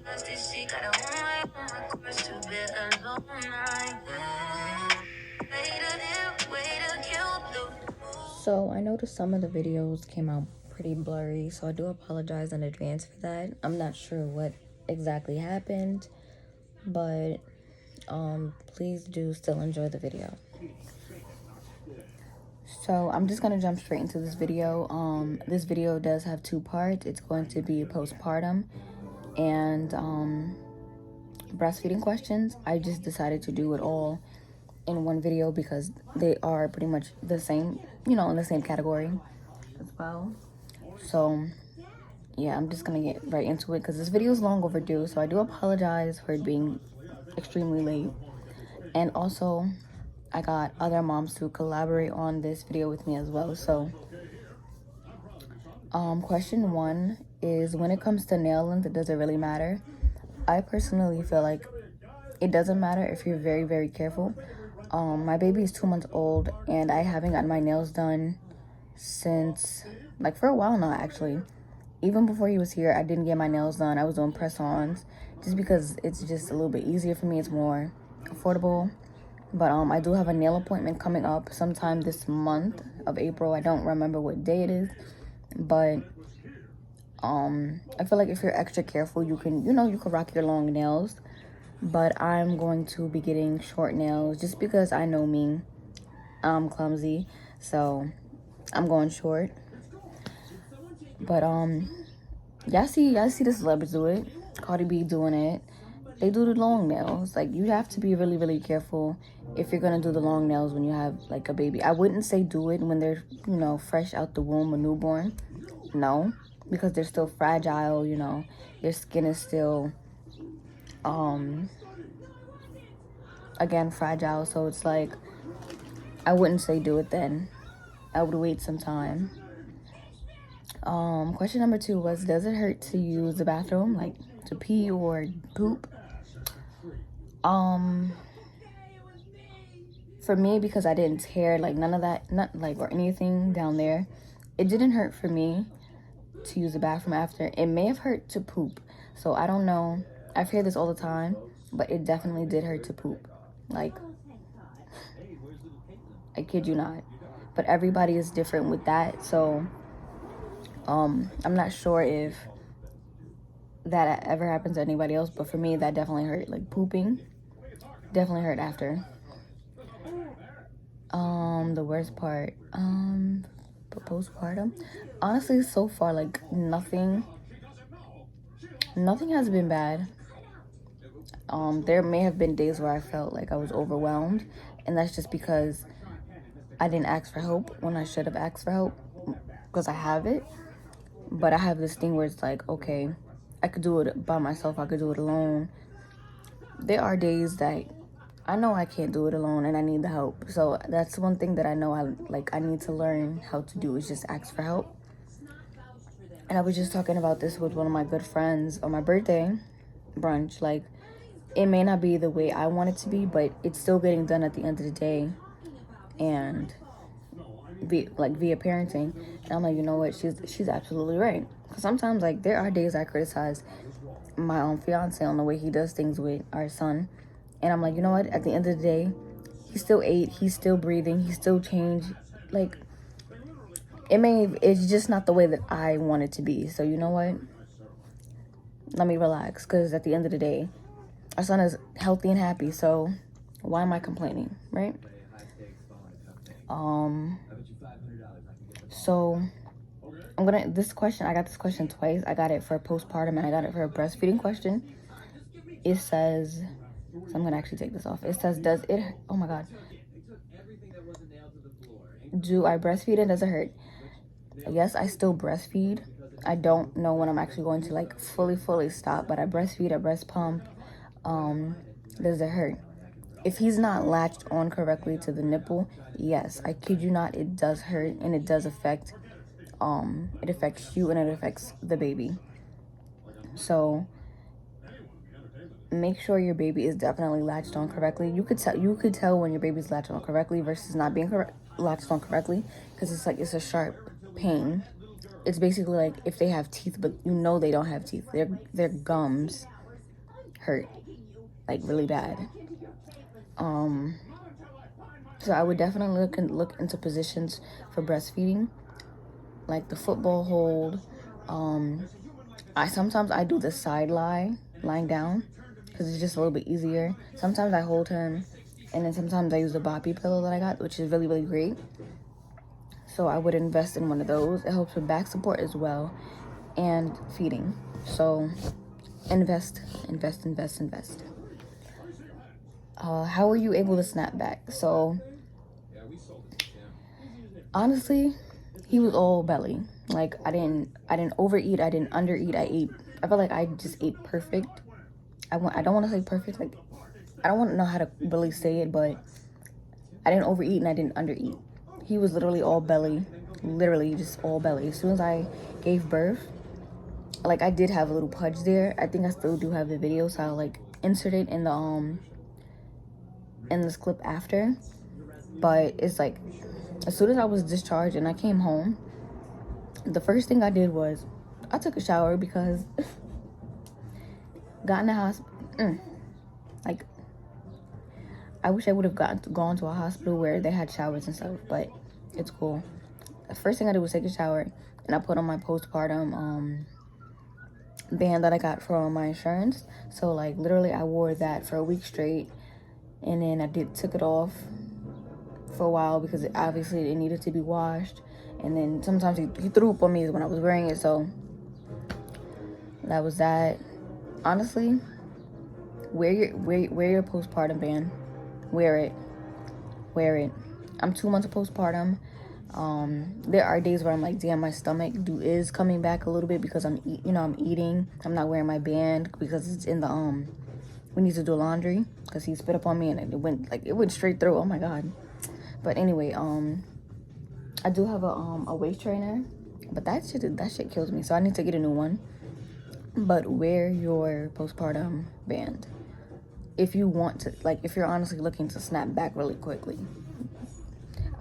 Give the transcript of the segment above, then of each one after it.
So I noticed some of the videos came out pretty blurry, so I do apologize in advance for that. I'm not sure what exactly happened, but please do still enjoy the video. So I'm just gonna jump straight into this video. This video does have two parts. It's going to be postpartum and breastfeeding questions. I just decided to do it all in one video because they are pretty much the same, in the same category as well. So yeah, I'm just gonna get right into it because this video is long overdue, so I do apologize for it being extremely late. And also I got other moms to collaborate on this video with me as well. So question 1 is, when it comes to nail length, does it really matter? I personally feel like it doesn't matter if you're very, very careful. My baby is 2 months old and I haven't gotten my nails done since, like, for a while now, actually. Even before he was here, I didn't get my nails done. I was doing press-ons just because it's just a little bit easier for me. It's more affordable. But I do have a nail appointment coming up sometime this month of April. I don't remember what day it is, but I feel like if you're extra careful, you can, you can rock your long nails. But I'm going to be getting short nails just because I know me. I'm clumsy, so I'm going short. But y'all see the celebs do it. Cardi B doing it. They do the long nails. Like, you have to be really, really careful if you're gonna do the long nails when you have like a baby. I wouldn't say do it when they're, fresh out the womb, a newborn. No, because they're still fragile. Their skin is still again fragile. So it's like, I wouldn't say do it then. I would wait some time. Question number 2 was, does it hurt to use the bathroom, like to pee or poop? For me, because I didn't tear like none of that, not like or anything down there, it didn't hurt for me to use the bathroom after. It may have hurt to poop, so I don't know. I've heard this all the time, but it definitely did hurt to poop. Like, I kid you not. But everybody is different with that, so I'm not sure if that ever happens to anybody else, but for me, that definitely hurt. Like, pooping definitely hurt after. The worst part, postpartum. Honestly, so far, like, nothing has been bad. There may have been days where I felt like I was overwhelmed, and that's just because I didn't ask for help when I should have asked for help, because I have it. But I have this thing where it's like, okay, I could do it by myself, I could do it alone. There are days that I know I can't do it alone and I need the help. So that's one thing that I know I need to learn how to do, is just ask for help. And I was just talking about this with one of my good friends on my birthday brunch. Like, it may not be the way I want it to be, but it's still getting done at the end of the day. And via parenting. And I'm like, you know what, she's absolutely right. Because sometimes, like, there are days I criticize my own fiance on the way he does things with our son. And I'm like, you know what, at the end of the day, he still ate, he's still breathing, he's still changed. Like, it's just not the way that I want it to be. So you know what, let me relax, because at the end of the day, our son is healthy and happy, so why am I complaining, right? So I got this question twice. I got it for postpartum and I got it for a breastfeeding question. It says, so I'm gonna actually take this off. It says, oh my god, do I breastfeed and does it hurt? Yes, I still breastfeed. I don't know when I'm actually going to, like, fully stop, but I breastfeed, I breast pump. Does it hurt? If he's not latched on correctly to the nipple, yes, I kid you not, it does hurt, and it does affect it affects you and it affects the baby. So make sure your baby is definitely latched on correctly. You could tell when your baby's latched on correctly versus not being latched on correctly, because it's a sharp pain. It's basically like if they have teeth, but they don't have teeth. They're gums. hurt, like really bad. So I would definitely look into positions for breastfeeding, like the football hold. I sometimes do the side lying down, because it's just a little bit easier. Sometimes I hold him, and then sometimes I use the boppy pillow that I got, which is really, really great. So I would invest in one of those. It helps with back support as well, and feeding. So invest. How were you able to snap back? So honestly, he was all belly. Like I didn't overeat, I didn't undereat. I felt like I just ate perfect. I don't want to say perfect, like I don't want to know how to really say it, but I didn't overeat and I didn't undereat. He was literally all belly, literally just all belly. As soon as I gave birth, like I did have a little pudge there. I think I still do have the video, so I'll like insert it in this clip after. But it's like, as soon as I was discharged and I came home, the first thing I did was I took a shower, because got in the hospital. Like, I wish I would have gone to a hospital where they had showers and stuff, but it's cool. The first thing I did was take a shower, and I put on my postpartum band that I got from my insurance. So like literally I wore that for a week straight, and then I took it off for a while because obviously it needed to be washed. And then sometimes he threw up on me when I was wearing it, so that was that. Honestly, wear your postpartum band. Wear it. I'm 2 months of postpartum. There are days where I'm like, damn, my stomach is coming back a little bit because I'm eating. I'm not wearing my band because it's in the we need to do laundry, because he spit up on me and it went straight through. Oh my god. But anyway, I do have a waist trainer, but that shit kills me, so I need to get a new one. But wear your postpartum band if you want to, like, if you're honestly looking to snap back really quickly.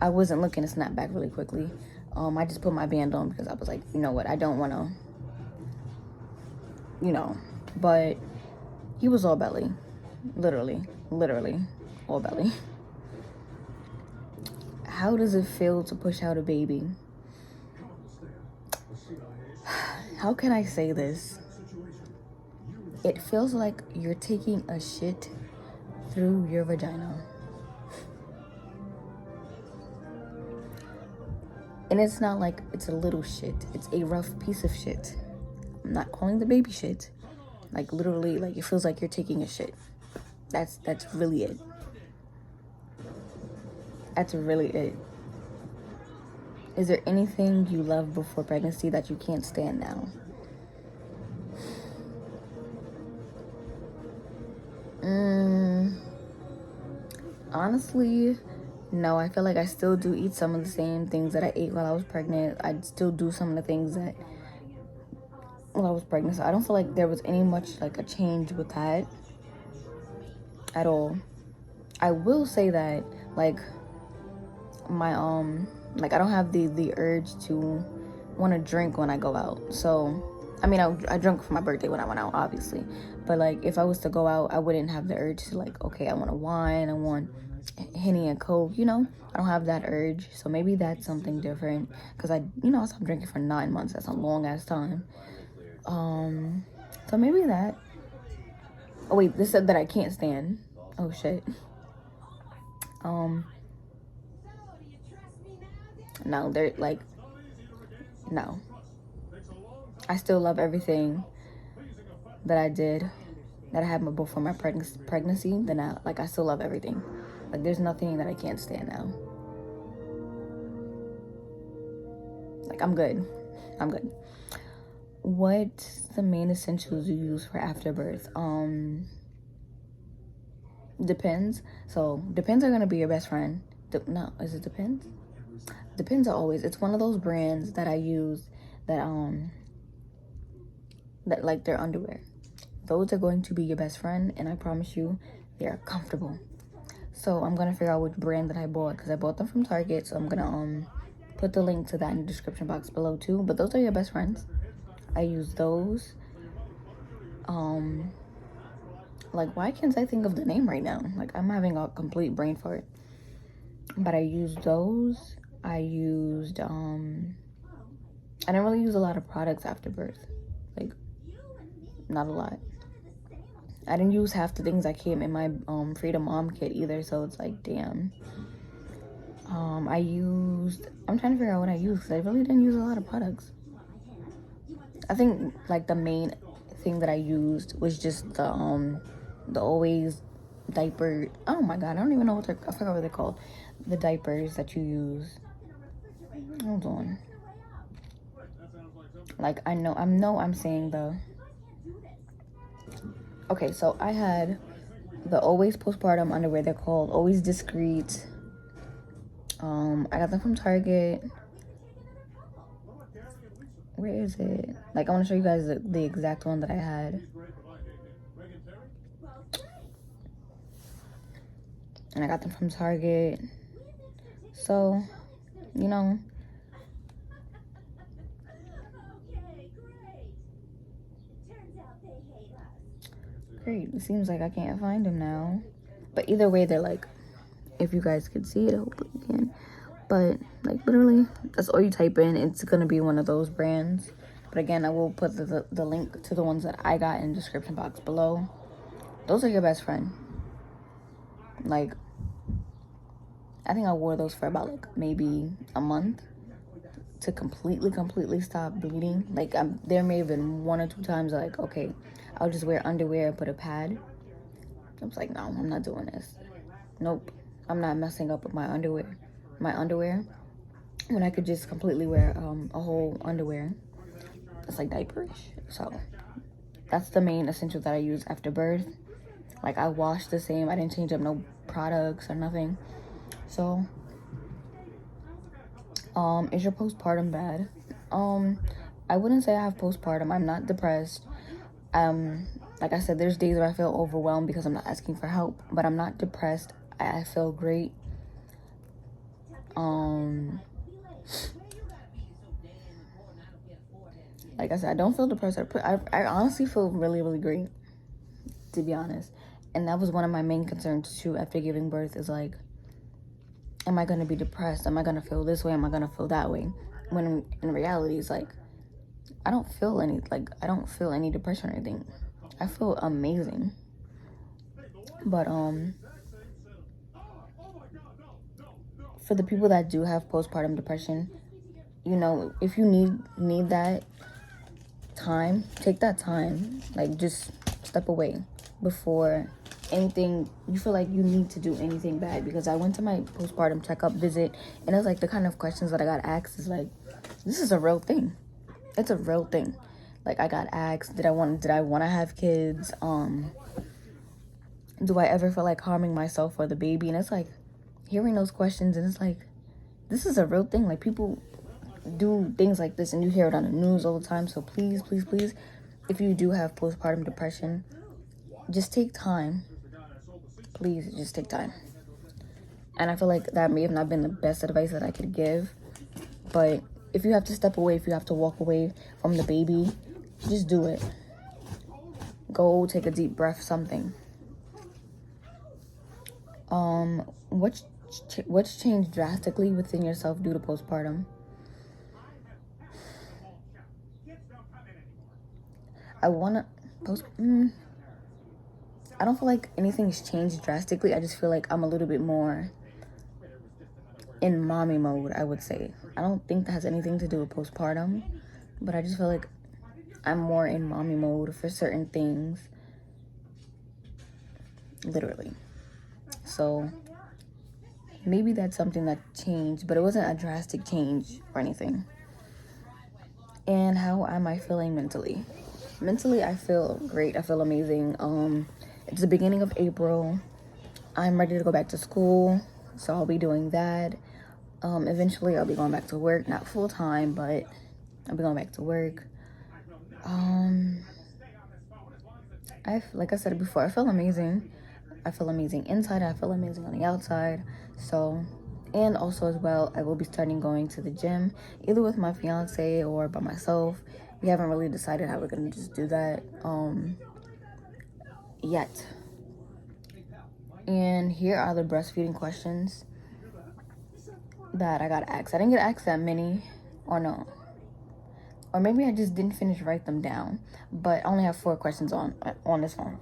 I wasn't looking to snap back really quickly. I just put my band on because I was like, you know what, I don't want to, but he was all belly. Literally all belly. How does it feel to push out a baby? How can I say this? It feels like you're taking a shit through your vagina. And it's not like it's a little shit. It's a rough piece of shit. I'm not calling the baby shit. Like literally, like it feels like you're taking a shit. That's really it. That's really it. Is there anything you loved before pregnancy that you can't stand now? Honestly, no. I feel like I still do eat some of the same things that I ate while I was pregnant. I still do some of the things that while I was pregnant. So I don't feel like there was any much like a change with that at all. I will say that like my like I don't have the urge to want to drink when I go out. So I mean, I drank for my birthday when I went out, obviously. But like if I was to go out, I wouldn't have the urge to like, okay, I want a wine, I want Henny and Coke, I don't have that urge. So maybe that's something different, because I stopped drinking for 9 months. That's a long ass time. So maybe that. Oh wait, this said that I can't stand. Oh shit. No, they're like, no. I still love everything that I did, that I had before my pregnancy. Then I still love everything. Like there's nothing that I can't stand now. Like I'm good. What's the main essentials you use for afterbirth? Depends. So Depends are gonna be your best friend. No, is it Depends? Depends are always. It's one of those brands that I use that like their underwear. Those are going to be your best friend, and I promise you, they are comfortable. So I'm gonna figure out which brand that I bought, because I bought them from Target. So I'm gonna put the link to that in the description box below too. But those are your best friends. I use those. Like, why can't I think of the name right now? Like, I'm having a complete brain fart. But I used those. I used, I didn't really use a lot of products after birth. Like, not a lot. I didn't use half the things that came in my Freedom Mom kit either, so it's like, damn. I'm trying to figure out what I used, because I really didn't use a lot of products. I think, like, the main thing that I used was just the Always diaper. Oh my god, I don't even know I forgot what they're called. The diapers that you use. Hold on. Like, I'm saying the... Okay, so I had the Always postpartum underwear. They're called Always Discreet. I got them from Target. Where is it? Like, I want to show you guys the exact one that I had. And I got them from Target. So, you know. Great. It seems like I can't find them now. But either way, they're like, if you guys could see it, hopefully you can. But, like, literally, that's all you type in. It's going to be one of those brands. But again, I will put the link to the ones that I got in the description box below. Those are your best friend. Like, I think I wore those for about, like, maybe a month to completely stop bleeding. Like, there may have been 1 or 2 times, like, okay, I'll just wear underwear and put a pad. I was like, no, I'm not doing this. Nope. I'm not messing up with my underwear. When I could just completely wear a whole underwear. It's like diaperish. So, that's the main essential that I use after birth. Like, I washed the same. I didn't change up no products or nothing. So, is your postpartum bad? I wouldn't say I have postpartum. I'm not depressed. Like I said, there's days where I feel overwhelmed because I'm not asking for help, but I'm not depressed. I feel great. Like I said, I don't feel depressed. I honestly feel really great, to be honest. And that was one of my main concerns too after giving birth, is like, am I gonna be depressed? Am I gonna feel this way? Am I gonna feel that way? When in reality, it's like, I don't feel any depression or anything. I feel amazing. But for the people that do have postpartum depression, you know, if you need that time, take that time. Like, just step away before anything you feel like you need to do anything bad. Because I went to my postpartum checkup visit, and it's like the kind of questions that I got asked is like, this is a real thing. It's a real thing. Like, I got asked, did I want to have kids? Do I ever feel like harming myself or the baby? And it's like, hearing those questions, and it's like, this is a real thing. Like, people do things like this, and you hear it on the news all the time. So please, if you do have postpartum depression, just take time. Please, just take time. And I feel like that may have not been the best advice that I could give, but if you have to step away, if you have to walk away from the baby, just do it. Go take a deep breath, something. What's changed drastically within yourself due to postpartum? I don't feel like anything's changed drastically. I just feel like I'm a little bit more in mommy mode, I would say. I don't think that has anything to do with postpartum, but I just feel like I'm more in mommy mode for certain things. Literally. So maybe that's something that changed, but it wasn't a drastic change or anything. And how am I feeling mentally? Mentally, I feel great. I feel amazing. It's the beginning of April. I'm ready to go back to school, so I'll be doing that. Eventually, I'll be going back to work. Not full time, but I'll be going back to work. Like I said before, I feel amazing. I feel amazing inside. I feel amazing on the outside. So, and also as well, I will be starting going to the gym, either with my fiance or by myself. We haven't really decided how we're gonna just do that yet. And here are the breastfeeding questions that I got asked. I didn't get asked that many, or no. Or maybe I just didn't finish write them down. But I only have 4 questions on this phone.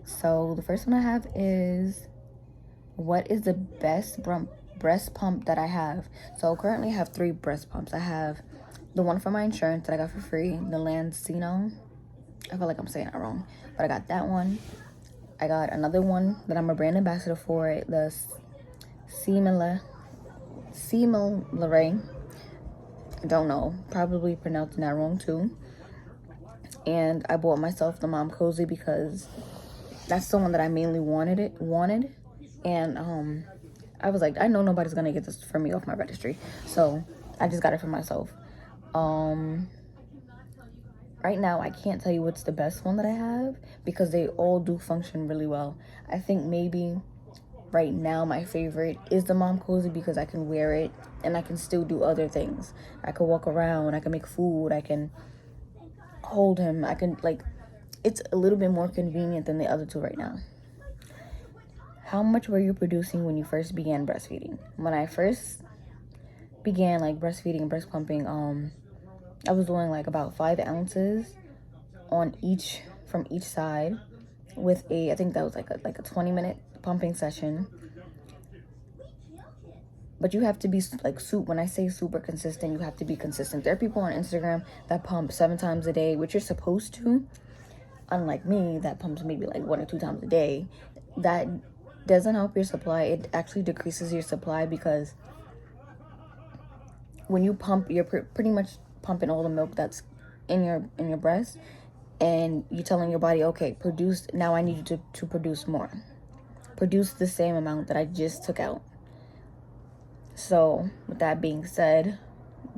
So the first one I have is, what is the best breast pump that I have? So currently I have 3 breast pumps. I have the one from my insurance that I got for free, the Lancino. I feel like I'm saying it wrong, but I got that one. I got another one that I'm a brand ambassador for, the Similare. I don't know, probably pronouncing that wrong too. And I bought myself the Mom Cozy because that's the one that I mainly wanted. And I was like, I know nobody's gonna get this for me off my registry, so I just got it for myself. Right now I can't tell you what's the best one that I have because they all do function really well. I think maybe right now my favorite is the Mom Cozy because I can wear it and I can still do other things. I can walk around, I can make food, I can hold him, I can, like, it's a little bit more convenient than the other 2 right now. How much were you producing when you first began breastfeeding? When I first began like breastfeeding and breast pumping, I was doing like about 5 ounces on from each side with I think that was like a 20-minute pumping session. But you have to be like when I say super consistent, you have to be consistent. There are people on Instagram that pump 7 times a day, which you're supposed to. Unlike me, that pumps maybe like 1 or 2 times a day. That doesn't help your supply. It actually decreases your supply because when you pump, you're pretty much pumping all the milk that's in your breast, and you're telling your body, okay, produce, now I need you to produce more. Produce the same amount that I just took out. So with that being said,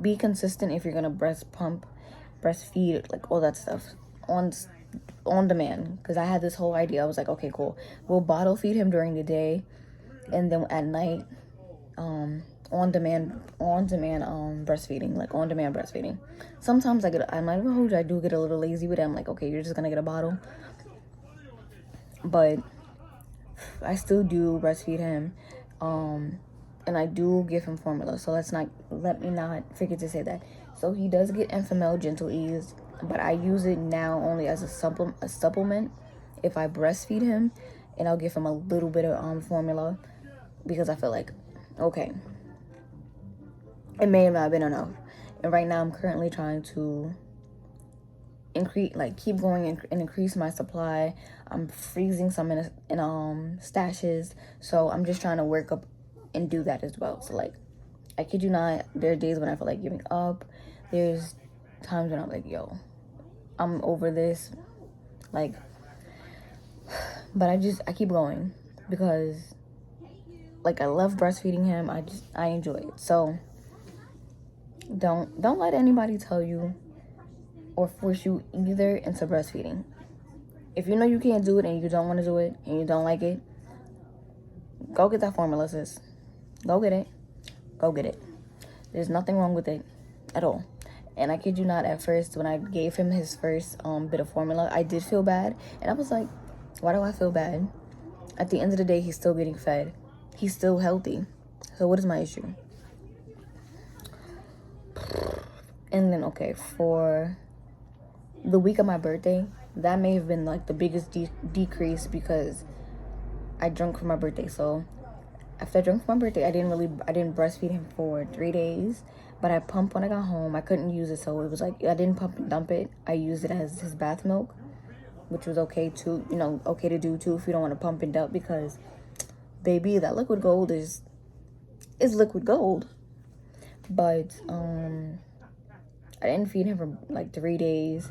be consistent if you're gonna breastfeed, like all that stuff on demand. Because I had this whole idea. I was like, okay, cool, we'll bottle feed him during the day, and then at night, on demand breastfeeding, like on demand breastfeeding. Sometimes I'm like, oh, I do get a little lazy with it. I'm like, okay, you're just gonna get a bottle, but I still do breastfeed him, and I do give him formula. So let me not forget to say that. So he does get Enfamil Gentle Ease, but I use it now only as a supplement if I breastfeed him, and I'll give him a little bit of formula because I feel like, okay, it may have not been enough. And right now I'm currently trying to keep going and increase my supply. I'm freezing some in stashes, so I'm just trying to work up and do that as well. So like, I kid you not, there are days when I feel like giving up. There's times when I'm like, yo, I'm over this, like, but I keep going because like, I love breastfeeding him. I enjoy it. So don't let anybody tell you or force you either into breastfeeding. If you know you can't do it and you don't want to do it and you don't like it, go get that formula, sis. Go get it. There's nothing wrong with it at all. And I kid you not, at first when I gave him his first bit of formula, I did feel bad, and I was like, why do I feel bad? At the end of the day, he's still getting fed, he's still healthy, so what is my issue? And then, okay, for the week of my birthday, that may have been like the biggest decrease because I drank for my birthday. So after I drank for my birthday, I didn't breastfeed him for 3 days, but I pumped when I got home. I couldn't use it, so it was like, I didn't pump and dump it. I used it as his bath milk, which was okay too, okay to do too if you don't want to pump and dump, because baby, that liquid gold is liquid gold. But I didn't feed him for like 3 days.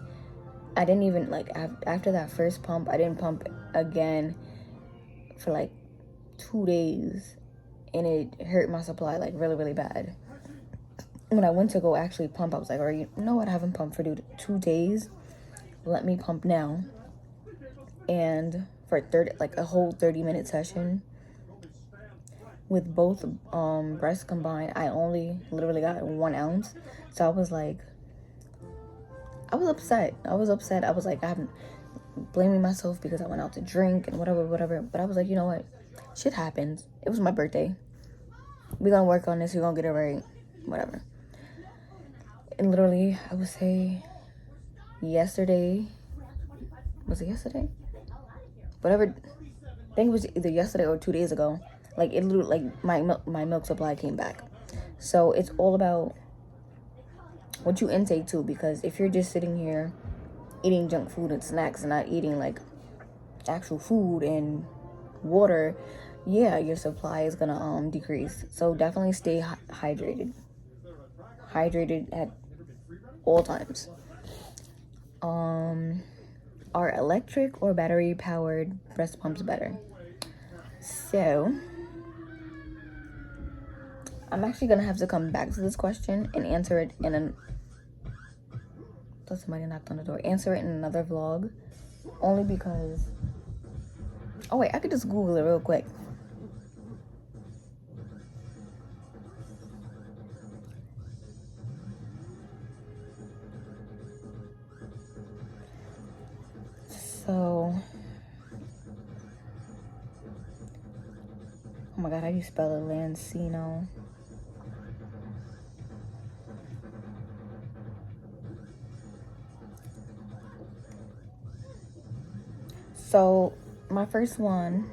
I didn't even, like, after that first pump, I didn't pump again for like 2 days, and it hurt my supply like really, really bad. When I went to go actually pump, I was like, all right, you know what, I haven't pumped for 2 days, let me pump now. And for a whole 30-minute session with both breasts combined, I only literally got 1 ounce. So I was like, I was upset. I was like, blaming myself because I went out to drink and whatever. But I was like, you know what? Shit happens. It was my birthday. We're gonna work on this. We're gonna get it right. Whatever. And literally, I would say yesterday. Was it yesterday? Whatever. I think it was either yesterday or 2 days ago. Like, it literally, like, my milk supply came back. So it's all about what you intake too, because if you're just sitting here eating junk food and snacks and not eating like actual food and water, yeah, your supply is gonna decrease. So definitely stay hydrated at all times. Are electric or battery powered breast pumps better? So I'm actually gonna have to come back to this question and answer it in an somebody knocked on the door. Answer it in another vlog. Only because, oh wait, I could just Google it real quick. So, oh my god, how do you spell it? Lancino. So, my first one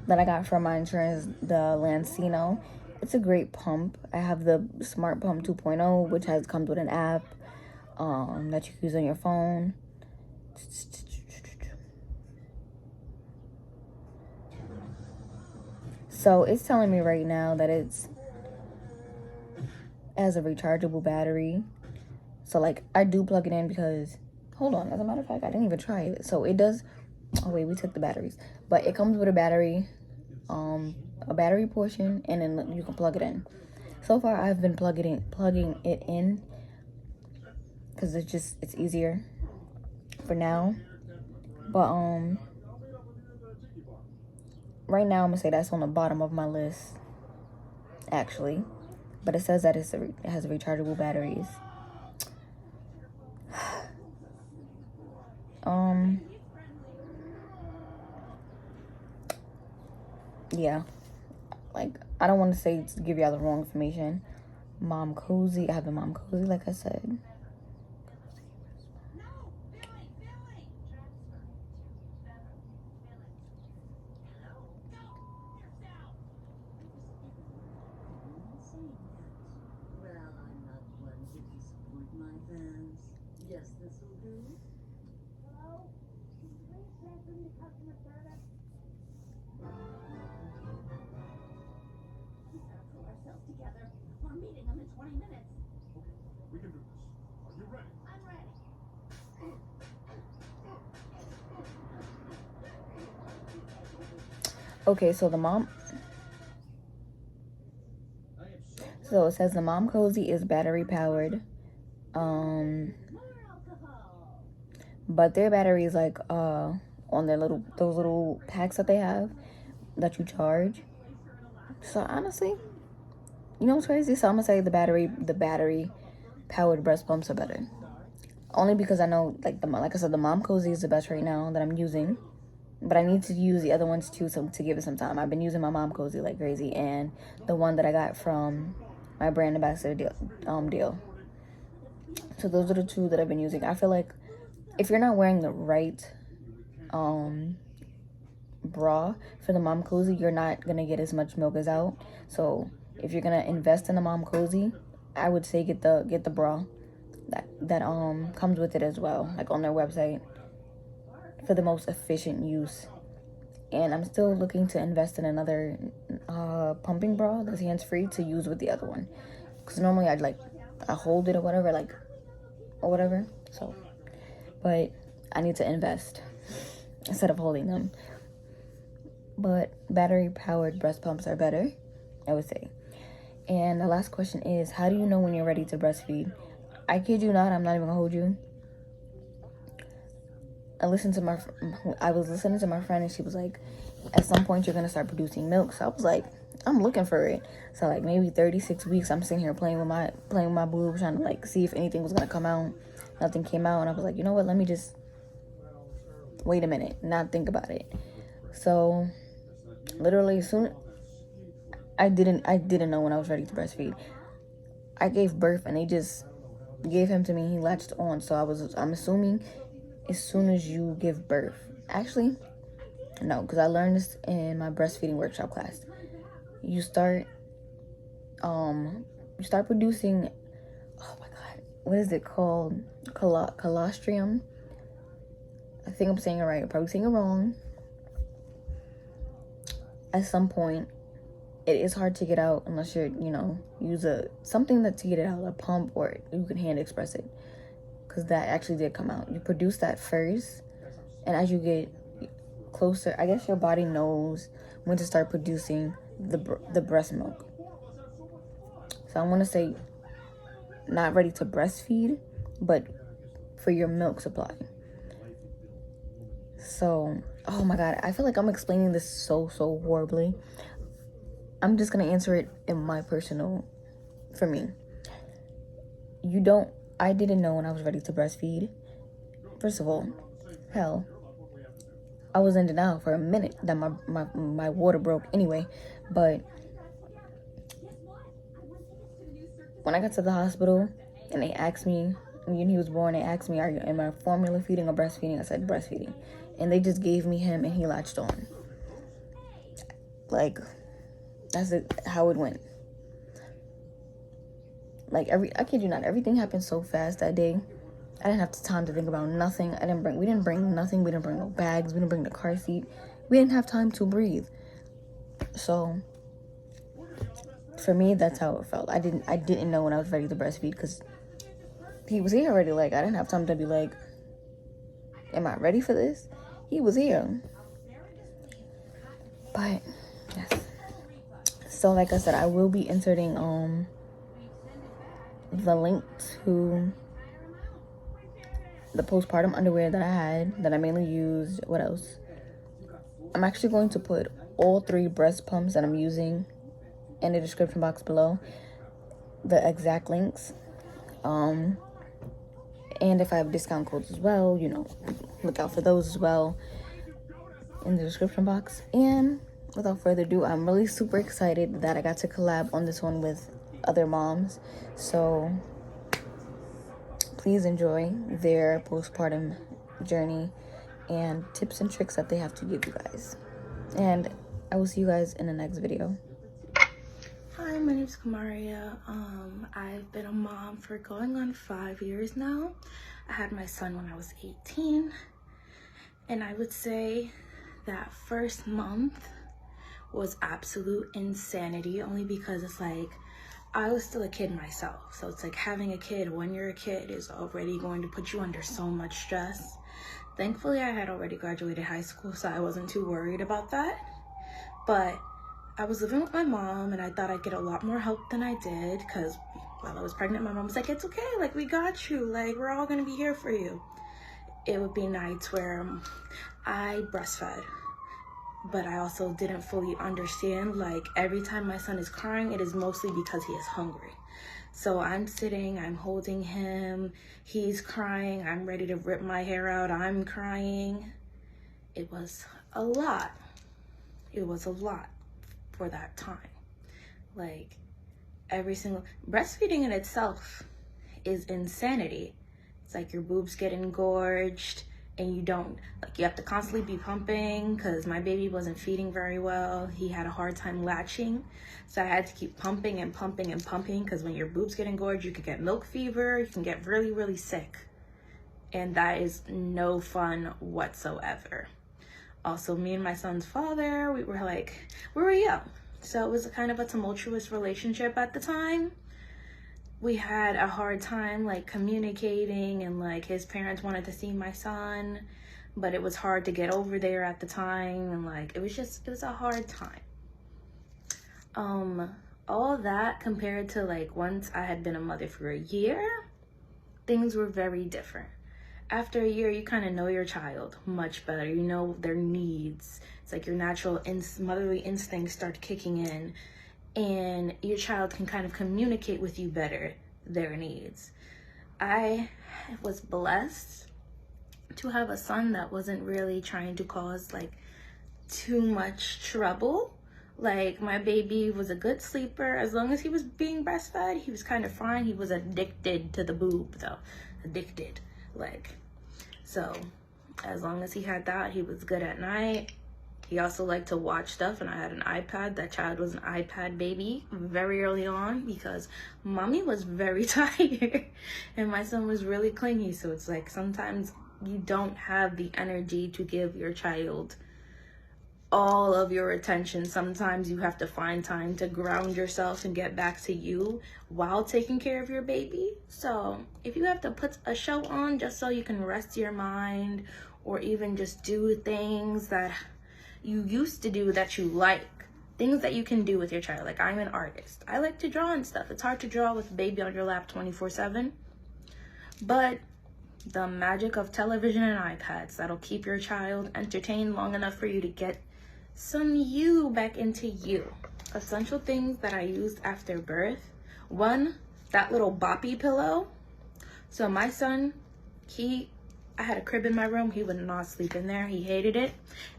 that I got from my insurance, the Lancino. It's a great pump. I have the Smart Pump 2.0, which comes with an app that you can use on your phone. So it's telling me right now that it has a rechargeable battery. So like I do plug it in because, hold on, as a matter of fact, I didn't even try it. So it does, oh wait, we took the batteries. But it comes with a battery portion, and then you can plug it in. So far I've been plugging it in because it's easier for now. But right now I'm gonna say that's on the bottom of my list actually, but it says that it has rechargeable batteries. Yeah, like I don't want to say to give y'all the wrong information. Mom Cozy, I have the Mom Cozy, like I said. Okay, so it says the Mom Cozy is battery powered. But their battery is like on their those little packs that they have that you charge. So honestly, you know what's crazy? So I'm gonna say the battery powered breast pumps are better. Only because I know like I said, the Mom Cozy is the best right now that I'm using. But I need to use the other ones too, so to give it some time. I've been using my Mom Cozy like crazy, and the one that I got from my brand ambassador deal. So those are the two that I've been using. I feel like if you're not wearing the right bra for the Mom Cozy, you're not gonna get as much milk as out. So if you're gonna invest in the Mom Cozy, I would say get the bra that comes with it as well, like on their website, for the most efficient use. And I'm still looking to invest in another pumping bra that's hands-free to use with the other one, because normally I hold it or whatever. So, but I need to invest instead of holding them. But battery powered breast pumps are better, I would say. And the last question is, how do you know when you're ready to breastfeed? I kid you not, I'm not even gonna hold you. I was listening to my friend, and she was like, at some point you're gonna start producing milk. So I was like, I'm looking for it. So like maybe 36 weeks, I'm sitting here playing with my boobs, trying to like see if anything was gonna come out. Nothing came out, and I was like, you know what? Let me just wait a minute, not think about it. So literally, soon I didn't know when I was ready to breastfeed. I gave birth, and they just gave him to me. He latched on, so I'm assuming as soon as you give birth. Actually, no, because I learned this in my breastfeeding workshop class. You start producing, oh my god, what is it called? Colostrum. I think I'm saying it right. I'm probably saying it wrong. At some point, it is hard to get out unless you're, use something to get it out, a pump, or you can hand express it, because that actually did come out. You produce that first, and as you get closer, I guess your body knows when to start producing the breast milk. So I want to say not ready to breastfeed, but for your milk supply. So, oh my god, I feel like I'm explaining this so horribly. I'm just gonna answer it in my personal, for me. I didn't know when I was ready to breastfeed. First of all, hell, I was in denial for a minute that my water broke anyway. But when I got to the hospital and they asked me, when he was born, they asked me, am I formula feeding or breastfeeding? I said breastfeeding. And they just gave me him and he latched on. Like, that's how it went. Like, I kid you not, everything happened so fast that day. I didn't have time to think about nothing. We didn't bring nothing. We didn't bring no bags. We didn't bring the car seat. We didn't have time to breathe. So, for me, that's how it felt. I didn't know when I was ready to breastfeed, because he was here already. Like, I didn't have time to be like, am I ready for this? He was here. But, yes. So, like I said, I will be inserting the link to the postpartum underwear that I had, that I mainly used. What else? I'm actually going to put all 3 breast pumps that I'm using in the description box below, the exact links. And if I have discount codes as well, look out for those as well in the description box. And without further ado, I'm really super excited that I got to collab on this one with other moms. So please enjoy their postpartum journey and tips and tricks that they have to give you guys. And I will see you guys in the next video. Hi, my name is Kamaria. I've been a mom for going on 5 years now. I had my son when I was 18. And I would say that first month was absolute insanity, only because it's like, I was still a kid myself. So it's like having a kid when you're a kid is already going to put you under so much stress. Thankfully, I had already graduated high school, so I wasn't too worried about that. But I was living with my mom, and I thought I'd get a lot more help than I did, because while I was pregnant, my mom was like, it's okay, like, we got you, like, we're all gonna be here for you. It would be nights where I breastfed, but I also didn't fully understand, like, every time my son is crying, it is mostly because he is hungry. So I'm sitting, I'm holding him, he's crying, I'm ready to rip my hair out, I'm crying. It was a lot. It was a lot for that time. Like, breastfeeding in itself is insanity. It's like your boobs get engorged, and you have to constantly be pumping, because my baby wasn't feeding very well. He had a hard time latching, so I had to keep pumping and pumping and pumping, because when your boobs get engorged, you could get milk fever, you can get really, really sick, and that is no fun whatsoever. Also, me and my son's father, we were young, so it was kind of a tumultuous relationship at the time. We had a hard time like communicating, and like his parents wanted to see my son, but it was hard to get over there at the time, and like it was a hard time. All that compared to like once I had been a mother for a year, things were very different. after a year, you kind of know your child much better. You know their needs. It's like your natural motherly instincts start kicking in, and your child can kind of communicate with you better their needs. I was blessed to have a son that wasn't really trying to cause like too much trouble. Like, my baby was a good sleeper. As long as he was being breastfed, he was kind of fine. He was addicted to the boob though. Addicted. Like, so as long as he had that, he was good at night. He also liked to watch stuff, and I had an iPad. That child was an iPad baby very early on because mommy was very tired and my son was really clingy. So it's like sometimes you don't have the energy to give your child all of your attention. Sometimes you have to find time to ground yourself and get back to you while taking care of your baby. So if you have to put a show on just so you can rest your mind, or even just do things that you used to do that you like, things that you can do with your child. Like, I'm an artist. I like to draw and stuff. It's hard to draw with a baby on your lap 24/7. But the magic of television and iPads, that'll keep your child entertained long enough for you to get some you back into you. Essential things that I used after birth. One, that little boppy pillow. So my son, I had a crib in my room. He would not sleep in there. He hated it.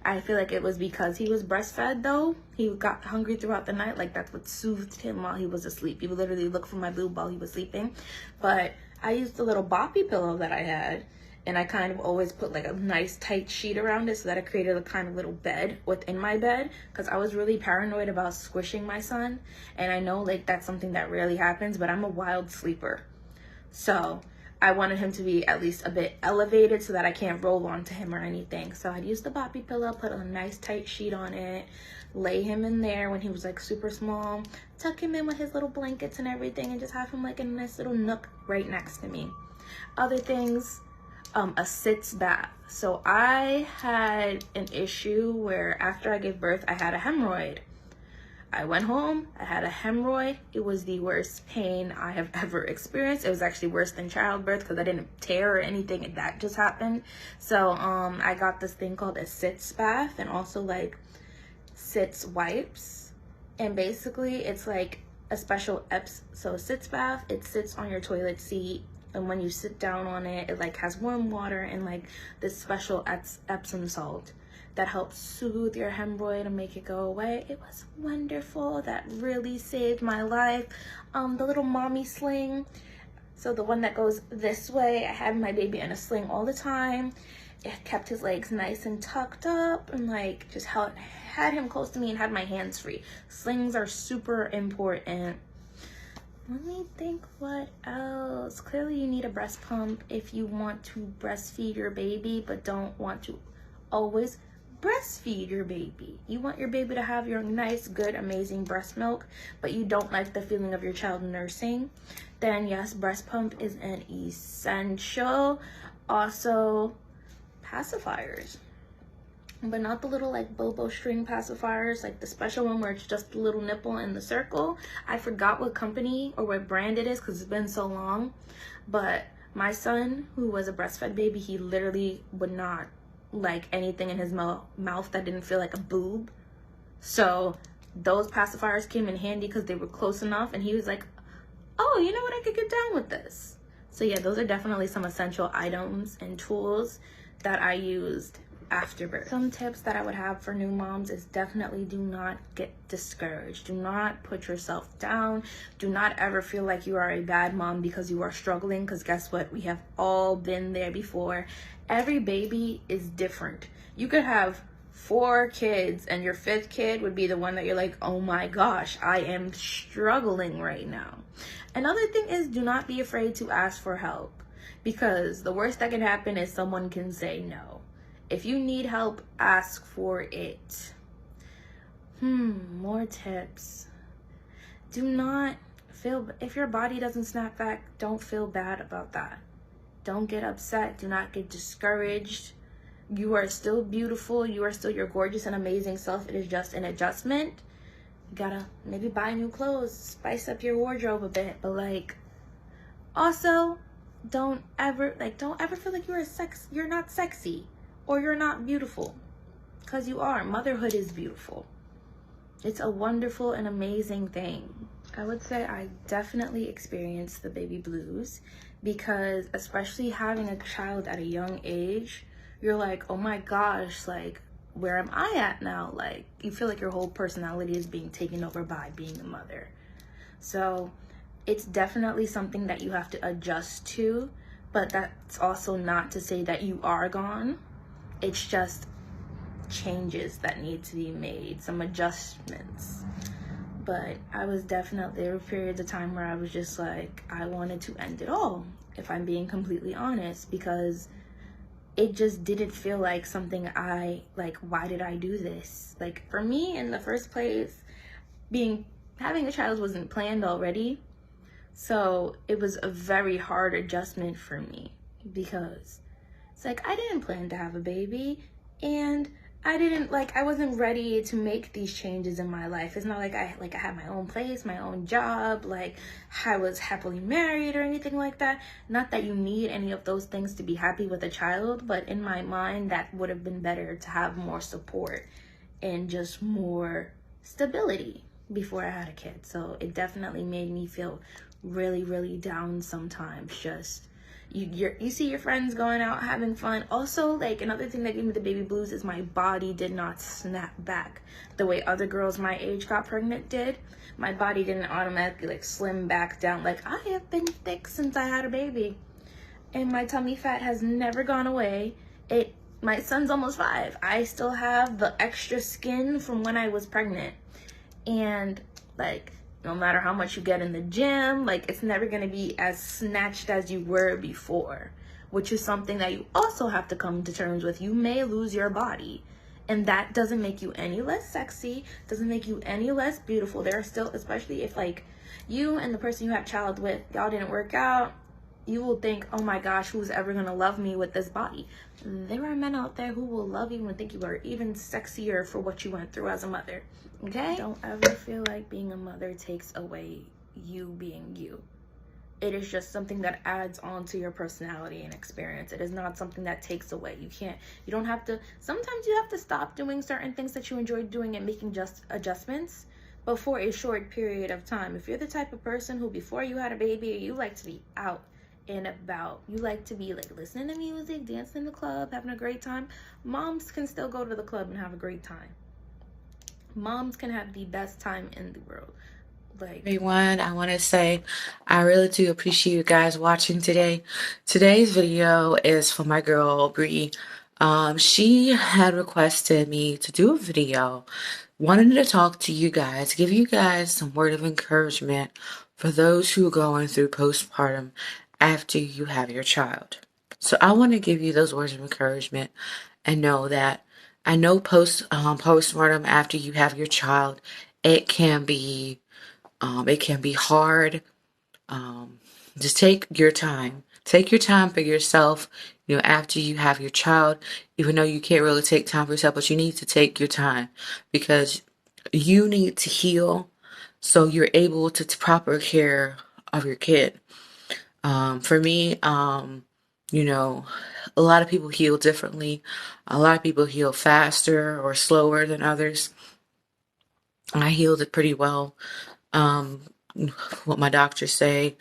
I feel like it was because he was breastfed though. He got hungry throughout the night. Like, that's what soothed him while he was asleep. He would literally look for my boob while he was sleeping. But I used the little boppy pillow that I had, and I kind of always put like a nice tight sheet around it so that it created a kind of little bed within my bed, because I was really paranoid about squishing my son. And I know like that's something that rarely happens, but I'm a wild sleeper. So I wanted him to be at least a bit elevated so that I can't roll onto him or anything. So I'd use the boppy pillow, put a nice tight sheet on it, lay him in there when he was like super small, tuck him in with his little blankets and everything, and just have him like in a nice little nook right next to me. Other things, a sitz bath. So I had an issue where after I gave birth, I had a hemorrhoid. I went home, I had a hemorrhoid. It was the worst pain I have ever experienced. It was actually worse than childbirth because I didn't tear or anything, and that just happened. So I got this thing called a sitz bath, and also like sitz wipes. And basically it's like a special so sitz bath, it sits on your toilet seat, and when you sit down on it, it like has warm water and like this special Epsom salt that helps soothe your hemorrhoid and make it go away. It was wonderful. That really saved my life. The little mommy sling, so the one that goes this way, I had my baby in a sling all the time. It kept his legs nice and tucked up, and like just had him close to me and had my hands free. Slings are super important. Let me think what else. Clearly you need a breast pump if you want to breastfeed your baby, but don't want to always breastfeed your baby. You want your baby to have your nice, good, amazing breast milk, but you don't like the feeling of your child nursing, then yes, breast pump is an essential. Also, pacifiers, but not the little like bobo string pacifiers, like the special one where it's just the little nipple in the circle. I forgot what company or what brand it is because it's been so long, but my son, who was a breastfed baby, he literally would not like anything in his mouth that didn't feel like a boob. So those pacifiers came in handy because they were close enough, and he was like, oh, you know what, I could get down with this. So yeah, those are definitely some essential items and tools that I used after birth. Some tips that I would have for new moms is definitely do not get discouraged. Do not put yourself down. Do not ever feel like you are a bad mom because you are struggling, because guess what? We have all been there before. Every baby is different. You could have 4 kids and your 5th kid would be the one that you're like, oh my gosh, I am struggling right now. Another thing is, do not be afraid to ask for help, because the worst that can happen is someone can say no. If you need help, ask for it. More tips. Do not feel, if your body doesn't snap back, don't feel bad about that. Don't get upset. Do not get discouraged. You are still beautiful. You are still your gorgeous and amazing self. It is just an adjustment. You gotta maybe buy new clothes, spice up your wardrobe a bit, but like, also don't ever feel like you're not sexy or you're not beautiful, because you are. Motherhood is beautiful. It's a wonderful and amazing thing. I would say I definitely experienced the baby blues, because especially having a child at a young age, you're like, oh my gosh, like, where am I at now? Like, you feel like your whole personality is being taken over by being a mother. So it's definitely something that you have to adjust to, but that's also not to say that you are gone. It's just changes that need to be made, some adjustments. But there were periods of time where I was just like, I wanted to end it all, if I'm being completely honest, because it just didn't feel like something why did I do this? Like, for me, in the first place, having a child wasn't planned already. So it was a very hard adjustment for me, because it's like, I didn't plan to have a baby, and I wasn't ready to make these changes in my life. It's not like I had my own place, my own job, like I was happily married or anything like that. Not that you need any of those things to be happy with a child, but in my mind, that would have been better to have more support and just more stability before I had a kid. So it definitely made me feel really, really down sometimes. Just you see your friends going out having fun. Also, like, another thing that gave me the baby blues is my body did not snap back the way other girls my age got pregnant did. My body didn't automatically like slim back down. Like, I have been thick since I had a baby, and my tummy fat has never gone away. My son's almost 5. I still have the extra skin from when I was pregnant. And like, no matter how much you get in the gym, like, it's never going to be as snatched as you were before, which is something that you also have to come to terms with. You may lose your body, and that doesn't make you any less sexy, doesn't make you any less beautiful. There are still, especially if like you and the person you have child with, y'all didn't work out, you will think, oh my gosh, who's ever going to love me with this body? There are men out there who will love you and think you are even sexier for what you went through as a mother. Okay? Don't ever feel like being a mother takes away you being you. It is just something that adds on to your personality and experience. It is not something that takes away. You don't have to, sometimes you have to stop doing certain things that you enjoy doing and making just adjustments, but for a short period of time. If you're the type of person who, before you had a baby, you like to be out and about, you like to be like listening to music, dancing in the club, having a great time, moms can still go to the club and have a great time. Moms can have the best time in the world. Like, Everyone, I want to say I really do appreciate you guys watching today. Today's video is for my girl Bree. She had requested me to do a video, wanted to talk to you guys, give you guys some word of encouragement for those who are going through postpartum after you have your child. So I want to give you those words of encouragement and know that I know postpartum after you have your child, it can be hard. Just take your time. Take your time for yourself, after you have your child, even though you can't really take time for yourself, but you need to take your time because you need to heal so you're able to proper care of your kid. For me, a lot of people heal differently. A lot of people heal faster or slower than others. I healed it pretty well. Um, what my doctors say,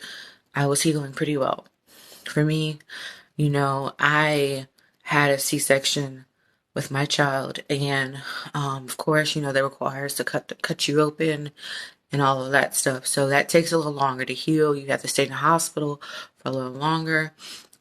I was healing pretty well. For me, I had a C-section with my child, and of course, they require us to cut you open and all of that stuff. So that takes a little longer to heal. You have to stay in the hospital for a little longer,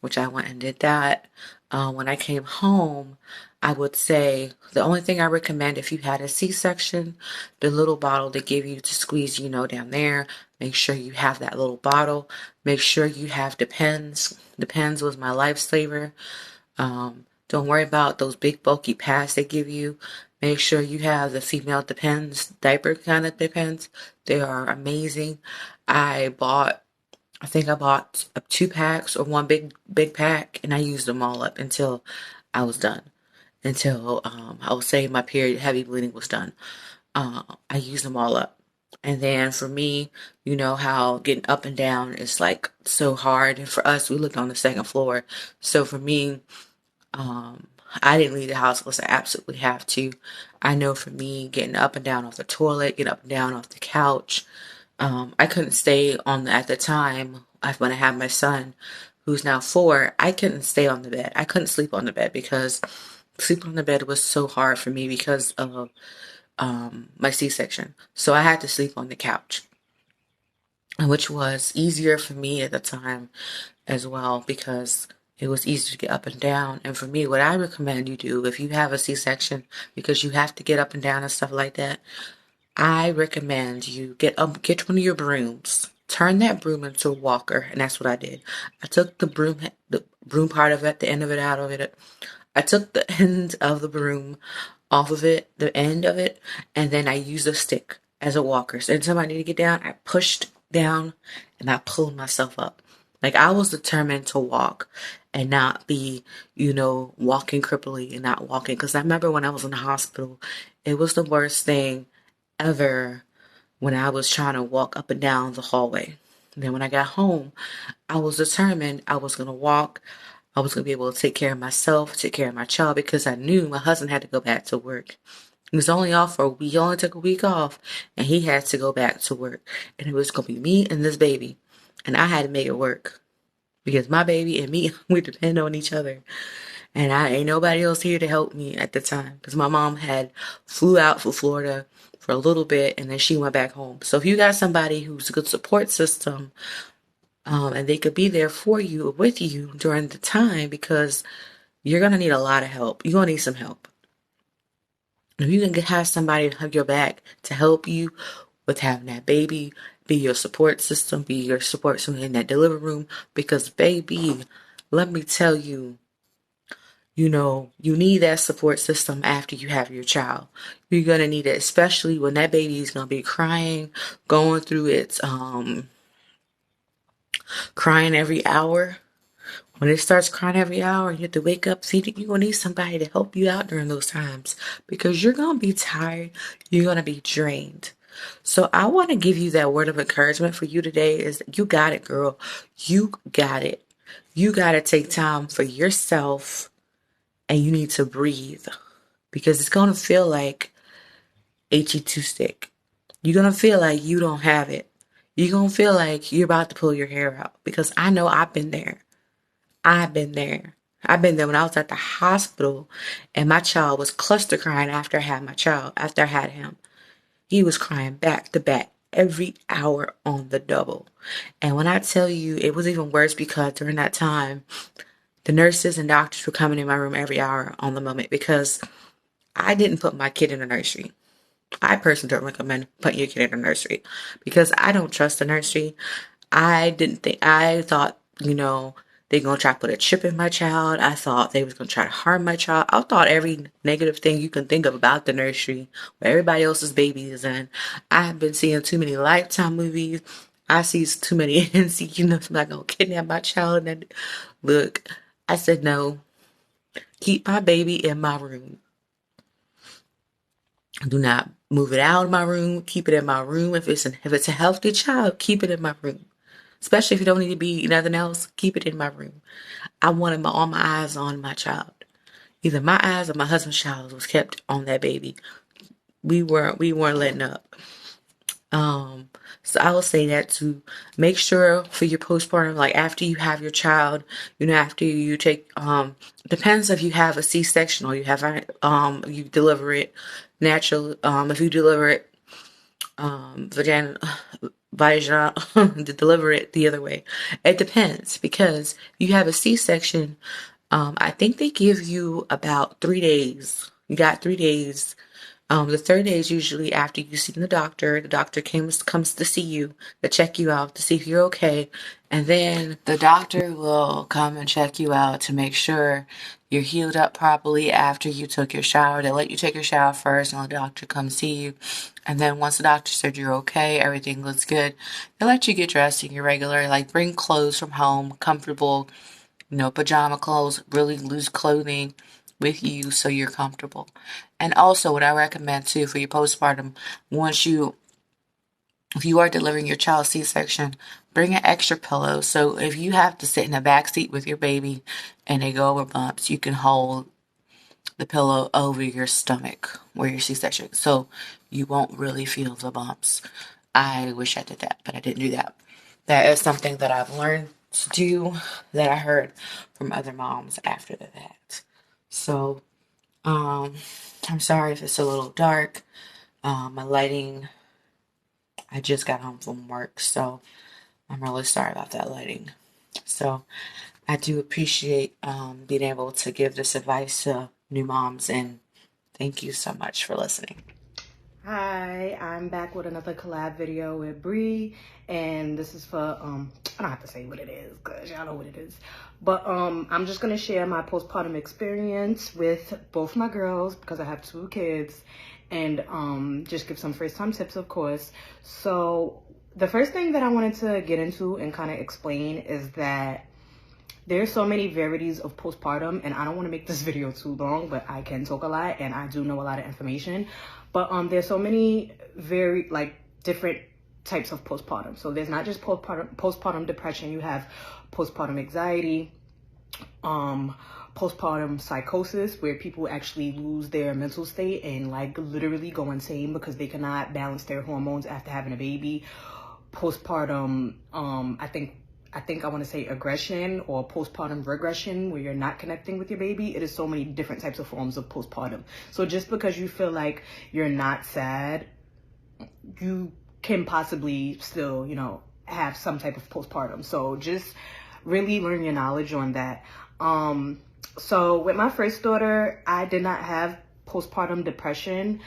which I went and did that. When I came home, I would say the only thing I recommend if you had a C-section, the little bottle they give you to squeeze, down there. Make sure you have that little bottle. Make sure you have Depends. Depends was my lifesaver. Don't worry about those big bulky pads they give you. Make sure you have the female Depends, diaper kind of Depends. They are amazing. I think I bought 2 packs or one big pack, and I used them all up until I was done. Until I would say my period heavy bleeding was done. I used them all up. And then for me, you know how getting up and down is like so hard. And for us, we lived on the second floor. So for me, um, I didn't leave the house unless I absolutely have to. I know for me, getting up and down off the toilet, getting up and down off the couch, I couldn't stay on at the time when I had my son, who's now 4. I couldn't stay on the bed. I couldn't sleep on the bed because sleeping on the bed was so hard for me because of my C-section. So I had to sleep on the couch, which was easier for me at the time as well because it was easier to get up and down. And for me, what I recommend you do if you have a C-section, because you have to get up and down and stuff like that, I recommend you get one of your brooms, turn that broom into a walker, and that's what I did. I took the broom part of it, the end of it out of it. I took the end of the broom off of it, the end of it, and then I used a stick as a walker. So anytime I need to get down, I pushed down and I pulled myself up. Like I was determined to walk and not be, walking cripply and not walking. Because I remember when I was in the hospital, it was the worst thing ever when I was trying to walk up and down the hallway. And then when I got home, I was determined I was going to walk. I was going to be able to take care of myself, take care of my child, because I knew my husband had to go back to work. He was only off for a week. He only took a week off, and he had to go back to work. And it was going to be me and this baby. And I had to make it work because my baby and me, we depend on each other. And I ain't nobody else here to help me at the time because my mom had flew out for Florida for a little bit and then she went back home. So if you got somebody who's a good support system, and they could be there for you, with you during the time, because you're going to need a lot of help. You're going to need some help. If you can have somebody to have your back to help you with having that baby, be your support system, be your support system in that delivery room, because baby, let me tell you, you need that support system after you have your child. You're going to need it, especially when that baby is going to be crying, going through its crying every hour. When it starts crying every hour, you have to wake up, feed it. You're going to need somebody to help you out during those times because you're going to be tired. You're going to be drained. So I want to give you that word of encouragement for you today is you got it, girl. You got it. You got to take time for yourself and you need to breathe because it's going to feel like HE2 stick. You're going to feel like you don't have it. You're going to feel like you're about to pull your hair out because I know I've been there. I've been there. I've been there when I was at the hospital and my child was cluster crying after I had my child, after I had him. He was crying back to back every hour on the double. And when I tell you, it was even worse because during that time, the nurses and doctors were coming in my room every hour on the moment because I didn't put my kid in a nursery. I personally don't recommend putting your kid in a nursery because I don't trust the nursery. I thought, they're going to try to put a chip in my child. I thought they was going to try to harm my child. I thought every negative thing you can think of about the nursery where everybody else's baby is in. I've been seeing too many Lifetime movies. I see too many NC, somebody going to kidnap my child. And look, I said, no, keep my baby in my room. Do not move it out of my room. Keep it in my room. If it's a healthy child, keep it in my room. Especially if you don't need to be nothing else, keep it in my room. I wanted all my eyes on my child. Either my eyes or my husband's child was kept on that baby. We weren't letting up. So I will say that to make sure for your postpartum, like after you have your child, after you take, depends if you have a C-section or you have, you deliver it natural, if you deliver it, vaginal, to deliver it the other way. It depends because you have a C-section. I think they give you about 3 days. You got 3 days. The third day is usually after you see the doctor. The doctor comes to see you, to check you out, to see if you're okay. And then the doctor will come and check you out to make sure you're healed up properly after you took your shower. They let you take your shower first and the doctor comes see you. And then once the doctor said you're okay, everything looks good, they let you get dressed in your regular, like bring clothes from home, comfortable, pajama clothes, really loose clothing with you so you're comfortable. And also what I recommend too for your postpartum, once you if you are delivering your child C-section, bring an extra pillow. So if you have to sit in the back seat with your baby and they go over bumps, you can hold the pillow over your stomach where your C-section, so you won't really feel the bumps. I wish I did that, but I didn't do that. That is something that I've learned to do that I heard from other moms after that. So, I'm sorry if it's a little dark. My lighting, I just got home from work, so I'm really sorry about that lighting. So, I do appreciate being able to give this advice to new moms, and thank you so much for listening. Hi, I'm back with another collab video with Bree, and this is for I don't have to say what it is because y'all know what it is, but I'm just gonna share my postpartum experience with both my girls because I have 2 kids, and just give some first time tips, of course. So the first thing that I wanted to get into and kind of explain is that there's so many varieties of postpartum, and I don't want to make this video too long, but I can talk a lot and I do know a lot of information. But there's so many different types of postpartum. So there's not just postpartum depression. You have postpartum anxiety, postpartum psychosis, where people actually lose their mental state and like literally go insane because they cannot balance their hormones after having a baby. Postpartum, I think I want to say aggression or postpartum regression, where you're not connecting with your baby. It is so many different types of forms of postpartum. So just because you feel like you're not sad, you can possibly still, have some type of postpartum. So just really learn your knowledge on that. So with my first daughter, I did not have postpartum depression.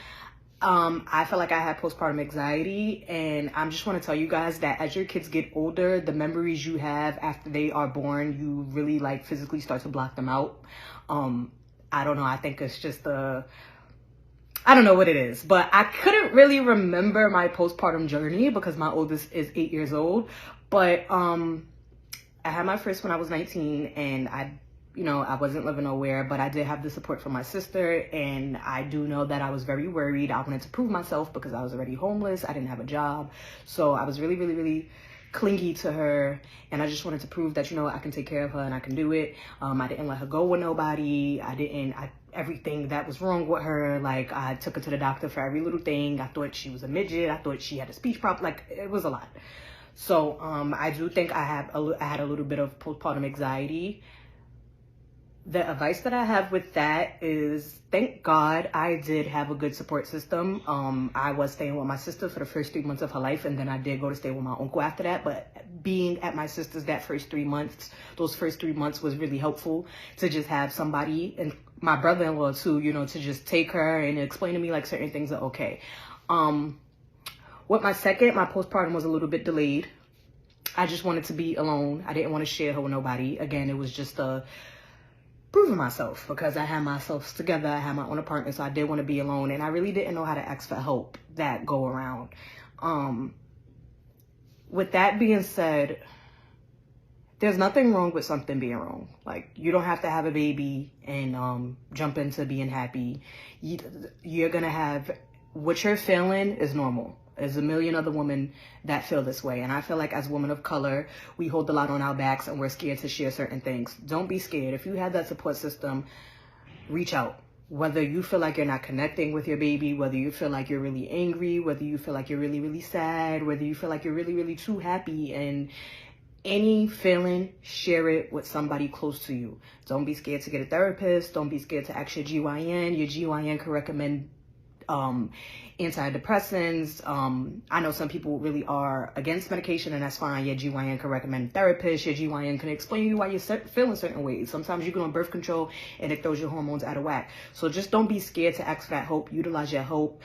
I feel like I had postpartum anxiety, and I just want to tell you guys that as your kids get older, the memories you have after they are born, you really like physically start to block them out. I don't know. I think it's just I don't know what it is, but I couldn't really remember my postpartum journey because my oldest is 8 years old. But I had my first when I was 19, and I wasn't living nowhere, but I did have the support from my sister, and I do know that I was very worried. I wanted to prove myself because I was already homeless. I didn't have a job. So I was really, really, really clingy to her, and I just wanted to prove that, I can take care of her and I can do it. I didn't let her go with nobody. Everything that was wrong with her, like I took her to the doctor for every little thing. I thought she was a midget. I thought she had a speech problem. Like it was a lot. So I do think I had a little bit of postpartum anxiety. The advice that I have with that is, thank God I did have a good support system. I was staying with my sister for the first 3 months of her life, and then I did go to stay with my uncle after that. But being at my sister's those first 3 months was really helpful to just have somebody, and my brother-in-law too, to just take her and explain to me like certain things are okay. With my postpartum was a little bit delayed. I just wanted to be alone. I didn't want to share her with nobody. Again, it was just proving myself because I had myself together. I had my own apartment, so I did want to be alone, and I really didn't know how to ask for help that go around. With that being said, there's nothing wrong with something being wrong. Like, you don't have to have a baby and jump into being happy. You're gonna have what you're feeling is normal. There's a million other women that feel this way. And I feel like as women of color, we hold a lot on our backs and we're scared to share certain things. Don't be scared. If you have that support system, reach out. Whether you feel like you're not connecting with your baby, whether you feel like you're really angry, whether you feel like you're really, really sad, whether you feel like you're really, really too happy, and any feeling, share it with somebody close to you. Don't be scared to get a therapist. Don't be scared to ask your GYN. Your GYN can recommend antidepressants. I know some people really are against medication, and that's fine. Your GYN can recommend therapists. Your GYN can explain to you why you're feeling certain ways. Sometimes you go on birth control and it throws your hormones out of whack. So just don't be scared to ask for that help. Utilize your help.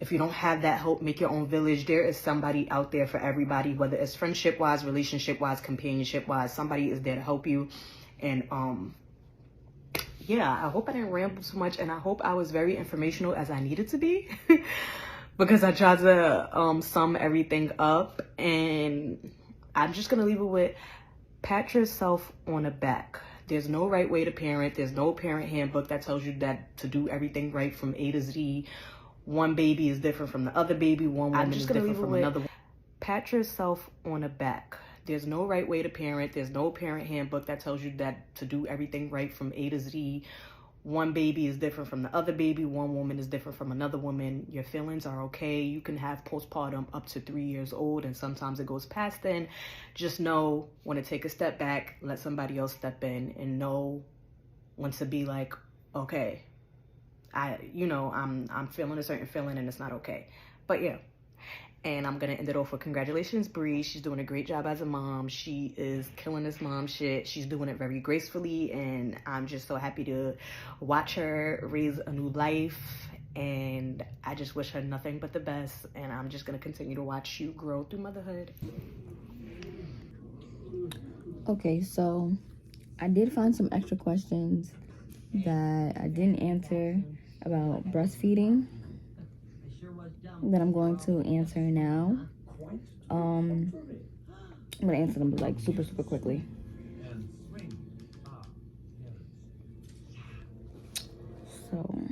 If you don't have that help, make your own village. There is somebody out there for everybody, whether it's friendship-wise, relationship-wise, companionship-wise. Somebody is there to help you. And yeah, I hope I didn't ramble too much, and I hope I was very informational as I needed to be because I tried to sum everything up. And I'm just gonna leave it with, pat yourself on the back. There's no right way to parent. There's no parent handbook that tells you that to do everything right from A to Z. One baby is different from the other baby. One woman is different from another. pat yourself on the back. There's no right way to parent. There's no parent handbook that tells you that to do everything right from A to Z. One baby is different from the other baby. One woman is different from another woman. Your feelings are okay. You can have postpartum up to 3 years old, and sometimes it goes past then. Just know when to take a step back, let somebody else step in, and know when to be like, okay, I'm feeling a certain feeling and it's not okay. But yeah. And I'm gonna end it off with congratulations, Bree. She's doing a great job as a mom. She is killing this mom shit. She's doing it very gracefully, and I'm just so happy to watch her raise a new life. And I just wish her nothing but the best. And I'm just gonna continue to watch you grow through motherhood. Okay, so I did find some extra questions that I didn't answer about breastfeeding that I'm going to answer now. I'm gonna answer them like super quickly. So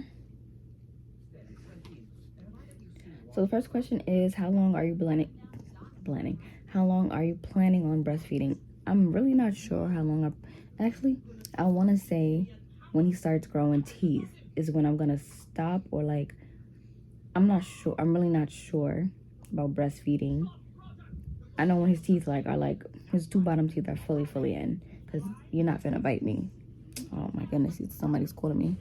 the first question is, how long are you planning? How long are you planning on breastfeeding? I'm really not sure how long. I want to say when he starts growing teeth is when I'm gonna stop, or like, I'm not sure. I'm really not sure about breastfeeding. I know when his teeth are his two bottom teeth are fully in, because you're not gonna bite me. Oh my goodness, somebody's calling me.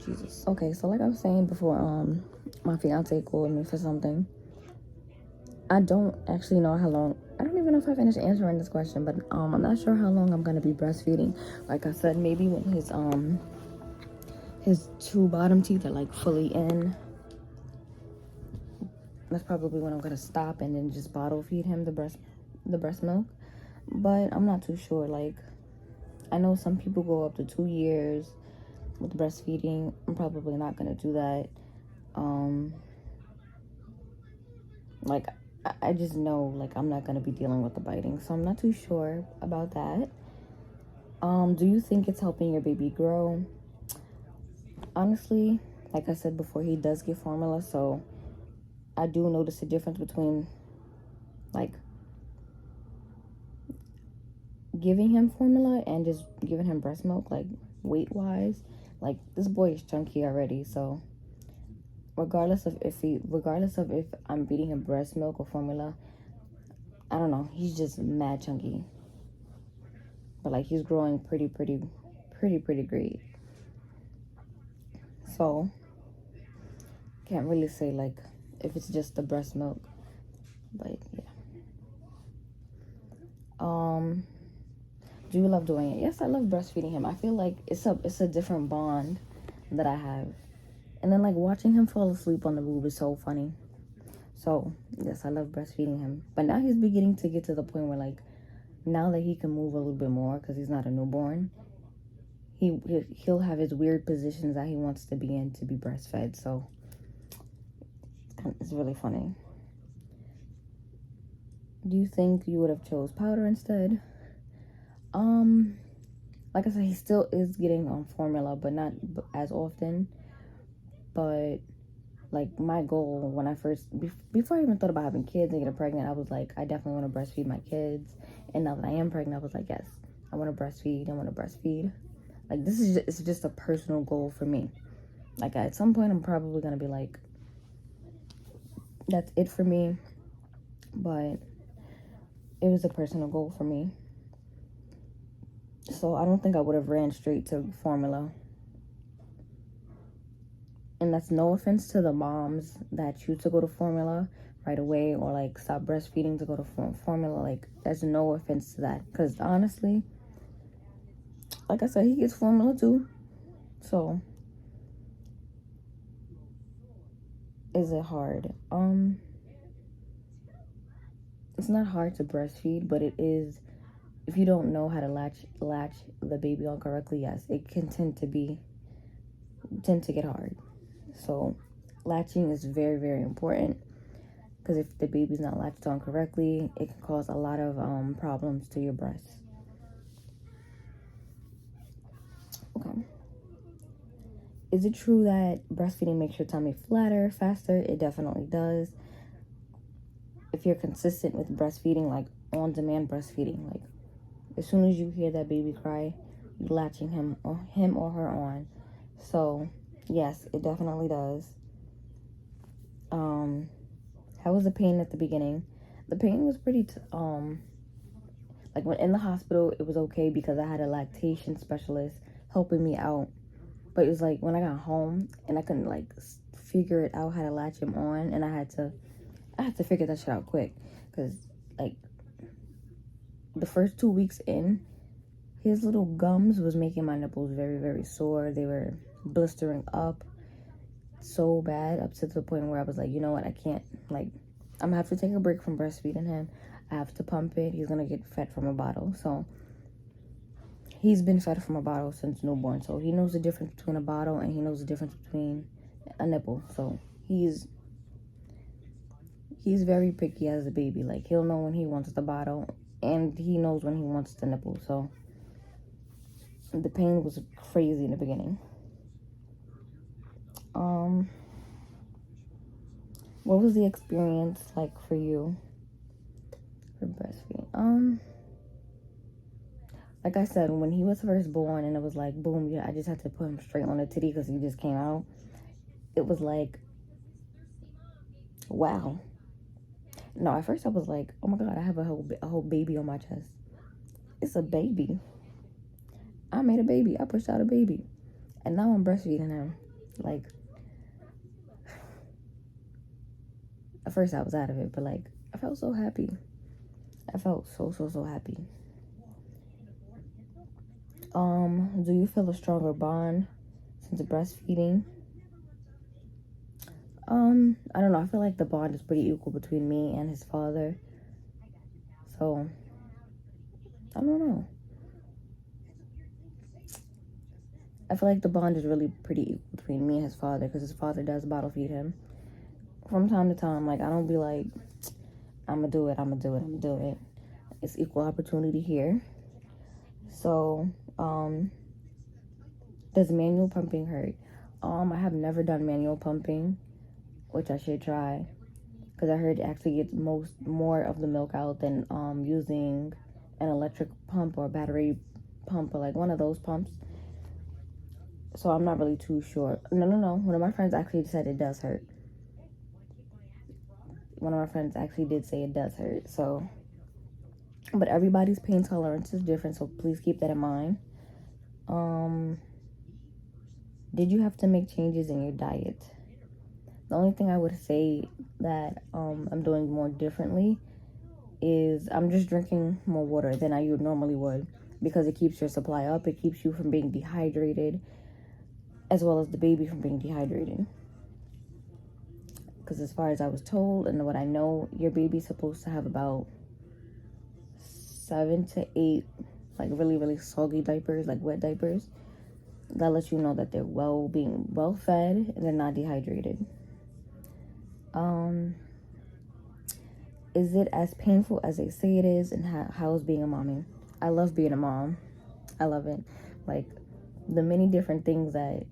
Jesus. Okay, so like I was saying before, my fiance called me for something. I don't actually know how long. I don't even know if I finished answering this question, but I'm not sure how long I'm gonna be breastfeeding. Like I said, maybe when his two bottom teeth are like fully in. That's probably when I'm gonna stop and then just bottle feed him the breast milk. But I'm not too sure. Like, I know some people go up to 2 years with breastfeeding. I'm probably not gonna do that. Like, I just know, like, I'm not gonna be dealing with the biting, so I'm not too sure about that. Do you think it's helping your baby grow? Honestly, like I said before, he does get formula, so I do notice a difference between, like, giving him formula and just giving him breast milk, like, weight-wise. Like, this boy is chunky already, so regardless of if I'm feeding him breast milk or formula, I don't know, he's just mad chunky. But like, he's growing pretty great. So can't really say like if it's just the breast milk. But yeah. Do you love doing it? Yes, I love breastfeeding him. I feel like it's a different bond that I have. And then like watching him fall asleep on the boob is so funny. So yes, I love breastfeeding him. But now he's beginning to get to the point where, like, now that he can move a little bit more because he's not a newborn, he'll have his weird positions that he wants to be in to be breastfed. So it's really funny. Do you think you would have chose powder instead? Like I said, he still is getting on formula, but not as often. But like, my goal when I first, before I even thought about having kids and getting pregnant, I was like, I definitely want to breastfeed my kids. And now that I am pregnant, I was like, yes, I want to breastfeed. Like, it's just a personal goal for me. Like, at some point, I'm probably gonna be like, that's it for me. But it was a personal goal for me. So I don't think I would have ran straight to formula. And that's no offense to the moms that choose to go to formula right away, or like stop breastfeeding to go to formula. Like, there's no offense to that, because honestly, like I said, he gets formula too. So is it hard? It's not hard to breastfeed, but it is, if you don't know how to latch the baby on correctly. Yes, it can tend to get hard. So latching is very important, because if the baby's not latched on correctly, it can cause a lot of problems to your breasts. Okay. Is it true that breastfeeding makes your tummy flatter faster? It definitely does. if you're consistent with breastfeeding, like on-demand breastfeeding, like as soon as you hear that baby cry, you latching him or her on. So yes, it definitely does. How was the pain at the beginning? The pain was pretty like when in the hospital, it was okay because I had a lactation specialist helping me out. But it was like when I got home and I couldn't like figure it out how to latch him on, and I had to figure that shit out quick, because like the first 2 weeks in, his little gums was making my nipples very, very sore. They were blistering up so bad, up to the point where I was like, you know what, I can't, like, I'm gonna have to take a break from breastfeeding him. I have to pump it. He's gonna get fed from a bottle. So he's been fed from a bottle since newborn, so he knows the difference between a bottle, and he knows the difference between a nipple. So he's very picky as a baby. Like, he'll know when he wants the bottle, and he knows when he wants the nipple. So the pain was crazy in the beginning. What was the experience like for you for breastfeeding? Like I said, when he was first born and it was like, boom, yeah, I just had to put him straight on the titty because he just came out. It was like, wow. No, at first I was like, oh my God, I have a whole baby on my chest. It's a baby. I made a baby. I pushed out a baby. And now I'm breastfeeding him. Like, at first I was out of it, but like, I felt so happy. I felt so happy. Do you feel a stronger bond since breastfeeding? I don't know. I feel like the bond is pretty equal between me and his father. So, I don't know. I feel like the bond is really pretty equal between me and his father, because his father does bottle feed him from time to time. Like, I don't be like, I'm gonna do it. It's equal opportunity here. So, does manual pumping hurt? I have never done manual pumping, which I should try, because I heard it actually gets more of the milk out than using an electric pump or battery pump, or like one of those pumps. So I'm not really too sure. No. One of my friends actually said it does hurt. One of my friends actually did say it does hurt. So, but everybody's pain tolerance is different, so please keep that in mind. Did you have to make changes in your diet? The only thing I would say that I'm doing more differently is I'm just drinking more water than I normally would, because it keeps your supply up. It keeps you from being dehydrated, as well as the baby from being dehydrated. Because as far as I was told and what I know, your baby's supposed to have about 7 to 8 like really, really soggy diapers, like wet diapers. That lets you know that they're being well fed and they're not dehydrated. Is it as painful as they say it is? And how is being a mommy? I love being a mom. I love it. Like, the many different things that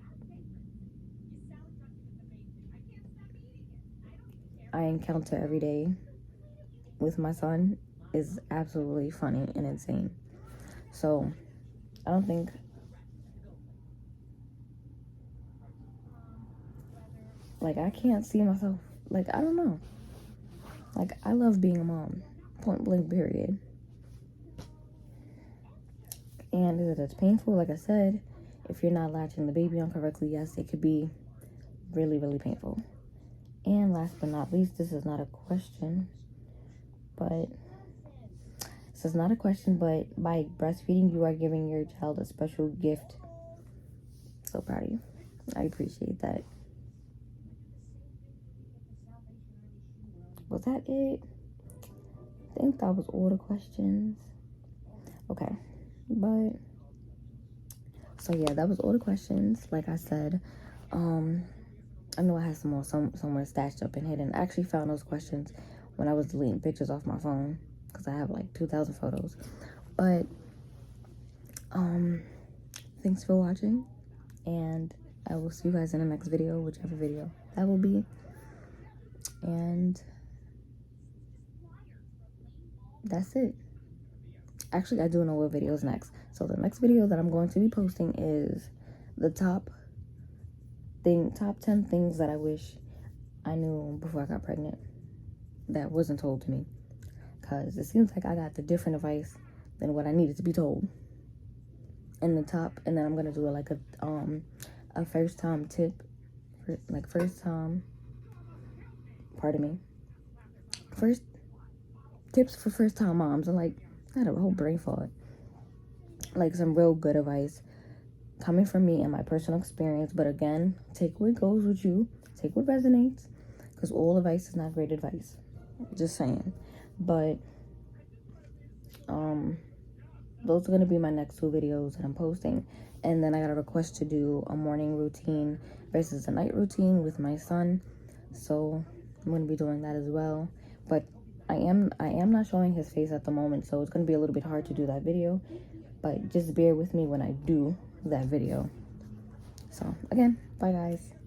I encounter every day with my son is absolutely funny and insane. So I don't think, like, I can't see myself, like, I don't know. Like, I love being a mom, point blank, period. And is it as painful? Like I said, if you're not latching the baby on correctly, yes, it could be really, really painful. And last but not least, this is not a question, but by breastfeeding, you are giving your child a special gift. So proud of you. I appreciate that. Was that it? I think that was all the questions. Okay, but so yeah, that was all the questions. Like I said, I know I had some more somewhere stashed up and hidden. I actually found those questions when I was deleting pictures off my phone, because I have like 2,000 photos. But thanks for watching, and I will see you guys in the next video, whichever video that will be. And that's it. Actually, I do know what video is next. So the next video that I'm going to be posting is the top 10 things that I wish I knew before I got pregnant that wasn't told to me. Because it seems like I got the different advice than what I needed to be told in the top. And then I'm going to do a first time tip for like first tips for first time moms. And like, I had a whole brain fog. Like some real good advice coming from me and my personal experience. But again, take what goes with you, take what resonates, because all advice is not great advice. Just saying. But those are going to be my next 2 videos that I'm posting. And then I got a request to do a morning routine versus a night routine with my son, so I'm going to be doing that as well. But I am not showing his face at the moment, so it's going to be a little bit hard to do that video, but just bear with me when I do that video. So again, bye guys.